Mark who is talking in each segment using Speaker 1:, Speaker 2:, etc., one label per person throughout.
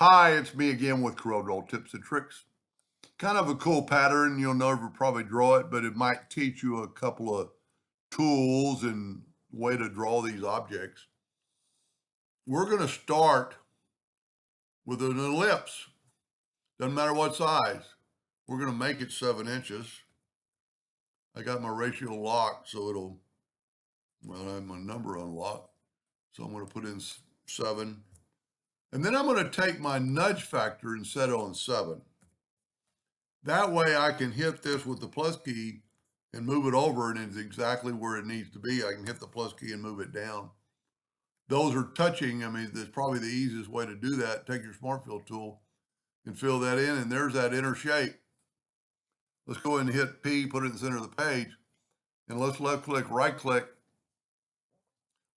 Speaker 1: Hi, it's me again with Corel Tips and Tricks. Kind of a cool pattern. You'll never probably draw it, but it might teach you a couple of tools and way to draw these objects. We're going to start with an ellipse. Doesn't matter what size. We're going to make it 7 inches. I got my ratio locked, so I have my number unlocked. So I'm going to put in 7. And then I'm going to take my nudge factor and set it on 7. That way I can hit this with the plus key and move it over, and it's exactly where it needs to be. I can hit the plus key and move it down. Those are touching. I mean, that's probably the easiest way to do that. Take your Smart Fill tool and fill that in, and there's that inner shape. Let's go ahead and hit P, put it in the center of the page, and let's left click, right click.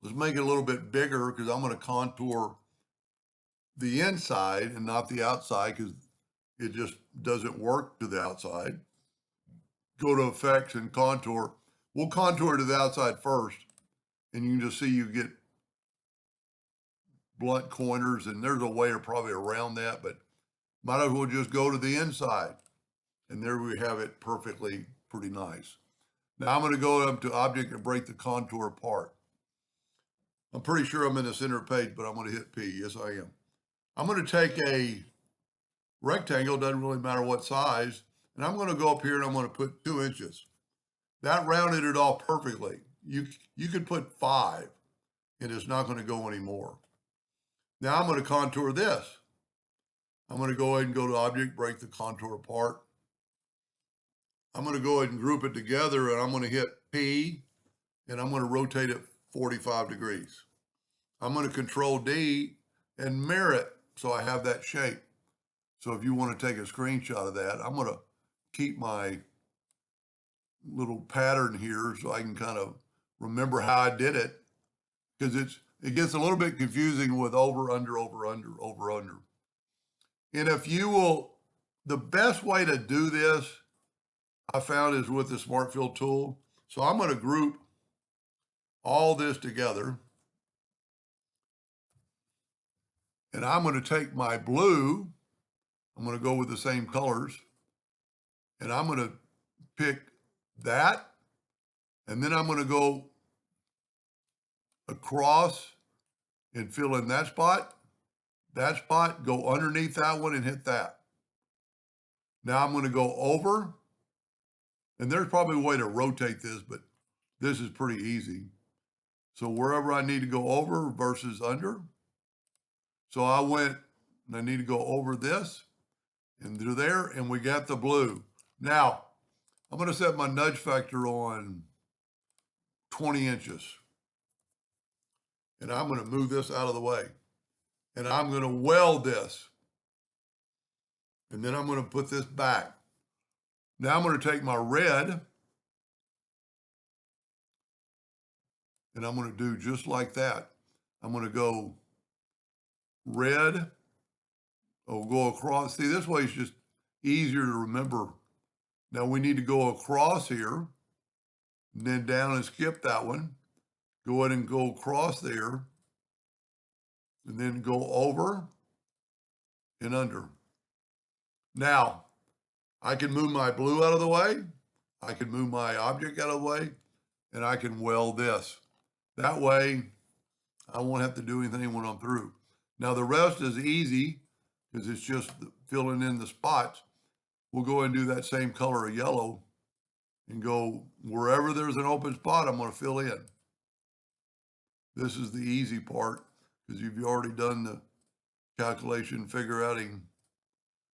Speaker 1: Let's make it a little bit bigger because I'm going to contour the inside and not the outside because it just doesn't work to the outside. Go to effects and contour. We'll contour to the outside first, and you can just see you get blunt corners, and there's a way probably around that, but might as well just go to the inside. And there we have it perfectly, pretty nice. Now I'm going to go up to object and break the contour apart. I'm pretty sure I'm in the center page, but I'm going to hit P. Yes, I am. I'm going to take a rectangle, doesn't really matter what size, and I'm going to go up here and I'm going to put 2 inches. That rounded it off perfectly. You could put 5 and it's not going to go anymore. Now I'm going to contour this. I'm going to go ahead and go to object, break the contour apart. I'm going to go ahead and group it together, and I'm going to hit P, and I'm going to rotate it 45 degrees. I'm going to control D and mirror it so I have that shape. So if you want to take a screenshot of that, I'm going to keep my little pattern here so I can kind of remember how I did it, because it gets a little bit confusing with over, under, over, under, over, under. And if you will, the best way to do this I found is with the Smart Fill tool. So I'm going to group all this together, and I'm going to take my blue. I'm going to go with the same colors, and I'm going to pick that, and then I'm going to go across and fill in that spot, go underneath that one and hit that. Now I'm going to go over, and there's probably a way to rotate this, but this is pretty easy. So wherever I need to go over versus under. So I went, and I need to go over this and through there, and we got the blue. Now, I'm going to set my nudge factor on 20 inches. And I'm going to move this out of the way. And I'm going to weld this. And then I'm going to put this back. Now I'm going to take my red, and I'm going to do just like that. I'm going to go red. I'll go across. See, this way is just easier to remember. Now we need to go across here, and then down and skip that one. Go ahead and go across there, and then go over and under. Now, I can move my blue out of the way. I can move my object out of the way, and I can weld this. That way, I won't have to do anything when I'm through. Now, the rest is easy because it's just filling in the spots. We'll go ahead and do that same color of yellow and go wherever there's an open spot, I'm going to fill in. This is the easy part because you've already done the calculation, figure outing.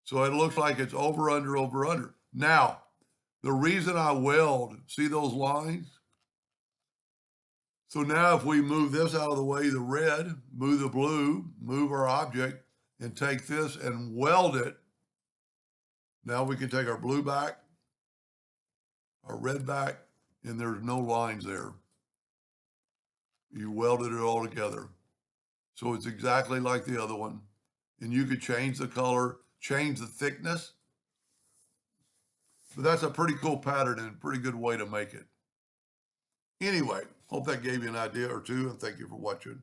Speaker 1: So it looks like it's over, under, over, under. Now, the reason I weld, see those lines? So now if we move this out of the way, the red, move the blue, move our object, and take this and weld it. Now we can take our blue back, our red back, and there's no lines there. You welded it all together. So it's exactly like the other one. And you could change the color, change the thickness. But that's a pretty cool pattern and a pretty good way to make it. Anyway, hope that gave you an idea or two, and thank you for watching.